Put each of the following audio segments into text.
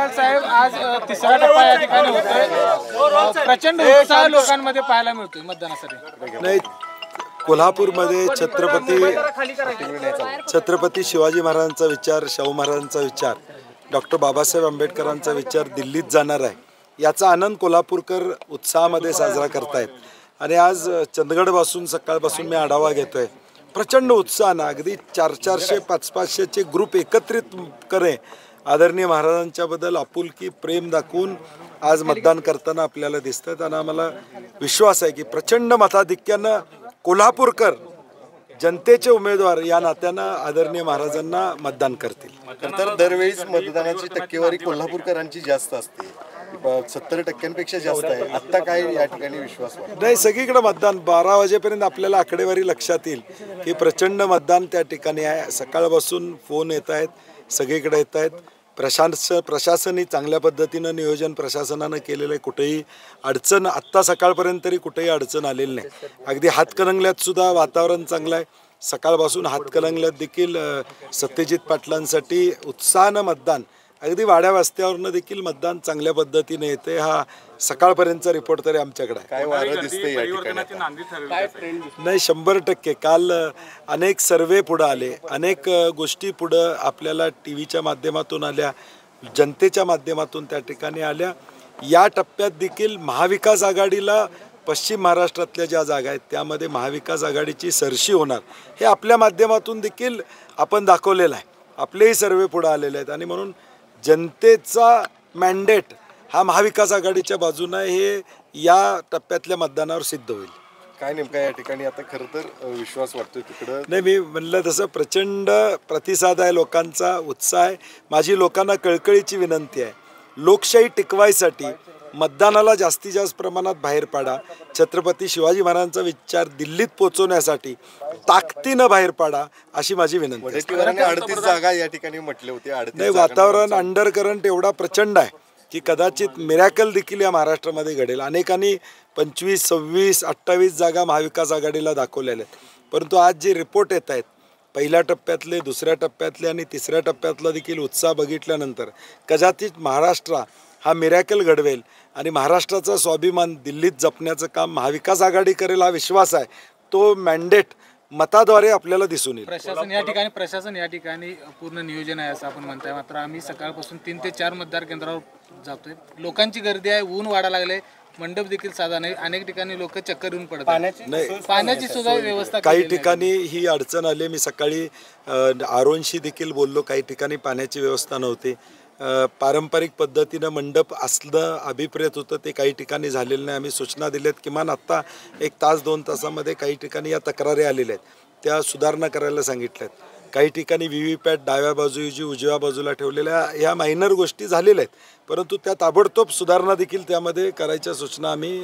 म्हणाल साहेब, आज तिसरा टप्पा या ठिकाणी होतोय, प्रचंड उत्साह लोकांमध्ये पाहायला मिळतोय मतदानासाठी. नाही, कोल्हापूरमध्ये छत्रपती शिवाजी महाराजांचा विचार, शाहू महाराजांचा विचार, डॉक्टर बाबासाहेब आंबेडकरांचा विचार दिल्लीत जाणार आहे, याचा आनंद कोल्हापूरकर उत्साहामध्ये साजरा करतायत. आणि आज चंदगडपासून सकाळपासून मी आढावा घेतोय, प्रचंड उत्साहानं अगदी 400-400, 500-500चे ग्रुप एकत्रित करे आदरणीय महाराजांच्याबद्दल आपुलकी प्रेम दाखवून आज मतदान करताना आपल्याला दिसतात. आणि आम्हाला विश्वास आहे की प्रचंड मताधिक्यानं कोल्हापूरकर जनतेचे उमेदवार या नात्यानं आदरणीय महाराजांना मतदान करतील. तर दरवेळीच मतदानाची टक्केवारी कोल्हापूरकरांची जास्त असते, 70% जास्त आहे. आता काय या ठिकाणी विश्वास नाही, सगळीकडे मतदान 12 वाजेपर्यंत आपल्याला आकडेवारी लक्षात येईल की प्रचंड मतदान त्या ठिकाणी आहे. सकाळपासून फोन येत आहेत, सगळीकडे येत आहेत. प्रशासनही चांगल्या पद्धतीनं नियोजन प्रशासनानं केलेलं आहे. कुठेही अडचण आत्ता सकाळपर्यंत तरी कुठेही अडचण आलेली नाही. अगदी हातकणंगल्यात सुद्धा वातावरण चांगलं आहे. सकाळपासून हातकणंगल्यात देखील सत्यजित पाटलांसाठी उत्साहानं मतदान, अगदी वाड्या वस्त्यावरनं देखील मतदान चांगल्या पद्धतीने येते. हा सकाळपर्यंतचा रिपोर्ट तरी आमच्याकडे आहे. काय वारं दिसतंय या ठिकाणी? नाही, 100%. काल अनेक सर्वे पुढं आले, अनेक गोष्टी पुढं आपल्याला टी व्हीच्या माध्यमातून आल्या, जनतेच्या माध्यमातून त्या ठिकाणी आल्या. या टप्प्यात देखील महाविकास आघाडीला पश्चिम महाराष्ट्रातल्या ज्या जागा आहेत त्यामध्ये महाविकास आघाडीची सरशी होणार, हे आपल्या माध्यमातून देखील आपण दाखवलेलं आहे. आपलेही सर्वे पुढं आलेले आहेत आणि म्हणून जनतेचा मॅन्डेट हा महाविकास आघाडीच्या बाजूनं हे या टप्प्यातल्या मतदानावर सिद्ध होईल. काय नेमका या ठिकाणी आता खरं तर विश्वास वाटतोय तिकडं? नाही, मी म्हणलं तसं प्रचंड प्रतिसाद आहे, लोकांचा उत्साह आहे. माझी लोकांना कळकळीची विनंती आहे, लोकशाही टिकवायसाठी मतदानाला जास्तीत जास्त प्रमाणात बाहेर पाडा. छत्रपती शिवाजी महाराजांचा विचार दिल्लीत पोहोचवण्यासाठी ताकदीनं बाहेर पाडा, अशी माझी विनंती आहे. 38 जागा या ठिकाणी म्हटले होते. नाही, वातावरण अंडर करंट एवढा प्रचंड आहे की कदाचित मिरॅकल देखील या महाराष्ट्रामध्ये घडेल. अनेकांनी 25, 26, 28 जागा महाविकास आघाडीला दाखवलेल्या आहेत. परंतु आज जे रिपोर्ट येत आहेत, पहिल्या टप्प्यातले, दुसऱ्या टप्प्यातले आणि तिसऱ्या टप्प्यातला देखील उत्साह बघितल्यानंतर कदाचित महाराष्ट्र हा मिरॅकल घडवेल आणि महाराष्ट्राचा स्वाभिमान दिल्लीत जपण्याचं काम महाविकास आघाडी करेल, हा विश्वास आहे. तो मॅन्डेट मताद्वारे आपल्याला दिसून येईल. प्रशासन या ठिकाणी पूर्ण नियोजन आहे असं आपण म्हणताय. मात्र आम्ही सकाळपासून 3 ते 4 मतदार केंद्रावर जातोय. लोकांची गर्दी आहे, ऊन वाढा लागले, मंडप देखील साधा नाही, अनेक ठिकाणी लोक चक्कर येऊन पडतात. पाण्याची सुद्धा व्यवस्था काही ठिकाणी ही अडचण आली. मी सकाळी आरोनशी देखील बोललो, काही ठिकाणी पाण्याची व्यवस्था नव्हती. पारंपरिक पद्धतीनं मंडप असलं अभिप्रेत होतं, ते काही ठिकाणी झालेलं नाही. आम्ही सूचना दिल्यात, किमान आत्ता 1 तास 2 तासामध्ये काही ठिकाणी या तक्रारी आलेल्या आहेत, त्या सुधारणा करायला सांगितल्यात. काही ठिकाणी व्हीव्हीपॅट डाव्या बाजूऐवजी उजव्या बाजूला ठेवलेल्या ह्या मायनर गोष्टी झालेल्या आहेत, परंतु त्या ताबडतोब सुधारणा देखील त्यामध्ये करायच्या सूचना आम्ही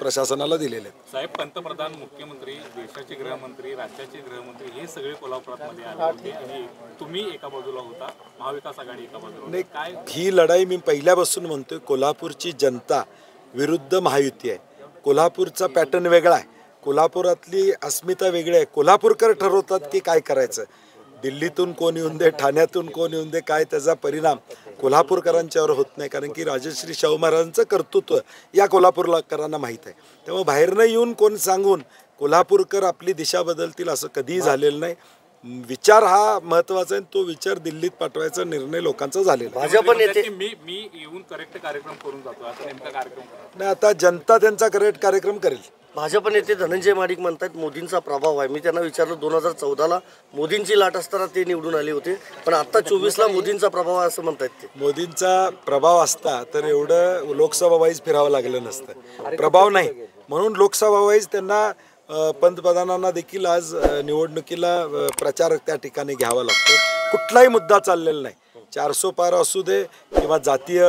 प्रशासनाला दिलेल्या आहेत. साहेब, पंतप्रधान, मुख्यमंत्री, देशाचे गृहमंत्री, राज्याचे गृहमंत्री हे सगळे कोल्हापुरात आले होते आणि तुम्ही एका बाजूला होता, महाविकास आघाडी एका बाजूला. नाही, काय ही लढाई मी पहिल्यापासून म्हणतोय, कोल्हापूरची जनता विरुद्ध महायुती आहे. कोल्हापूरचा पॅटर्न वेगळा आहे, कोल्हापुरातली अस्मिता वेगळी आहे. कोल्हापूरकर ठरवतात की काय करायचं. दिल्लीतून कोण येऊन दे, ठाण्यातून कोण येऊन दे, काय त्याचा परिणाम कोल्हापूरकरांच्यावर होत नाही, कारण की राजश्री शाहू महाराजांचं कर्तृत्व या कोल्हापूरकरांना माहीत आहे. त्यामुळे बाहेरनं येऊन कोण सांगून कोल्हापूरकर आपली दिशा बदलतील असं कधीही झालेलं नाही. विचार हा महत्वाचा आहे, तो विचार दिल्लीत पाठवायचा निर्णय लोकांचा झालेला आहे. मी येऊन करेक्ट कार्यक्रम करून जातो, आता नेमका कार्यक्रम नाही, आता जनता त्यांचा करेक्ट कार्यक्रम करेल. भाजप नेते धनंजय महाडिक म्हणतात मोदींचा प्रभाव आहे. मी त्यांना विचारलं, 2014ला मोदींची लाट असताना ते निवडून आले होते, पण आता 24ला मोदींचा प्रभाव आहे असं म्हणतात ते. मोदींचा प्रभाव असता तर एवढं लोकसभा वाईज फिरावं लागलं नसतं. प्रभाव नाही म्हणून लोकसभा वाईज त्यांना पंतप्रधानांना देखील आज निवडणुकीला प्रचार त्या ठिकाणी घ्यावा लागतो. कुठलाही मुद्दा चाललेला नाही, 400 पार असू दे किंवा जातीय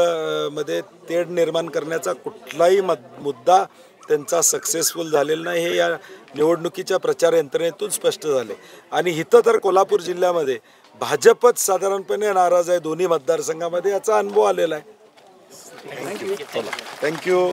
मध्ये तेढ निर्माण करण्याचा कुठलाही मुद्दा त्यांचा सक्सेसफुल झालेला नाही, हे या निवडणुकीच्या प्रचार यंत्रणेतून स्पष्ट झाले. आणि इथं तर कोल्हापूर जिल्ह्यामध्ये भाजपच साधारणपणे नाराज आहे दोन्ही मतदारसंघामध्ये, याचा अनुभव आलेला आहे. थँक्यू.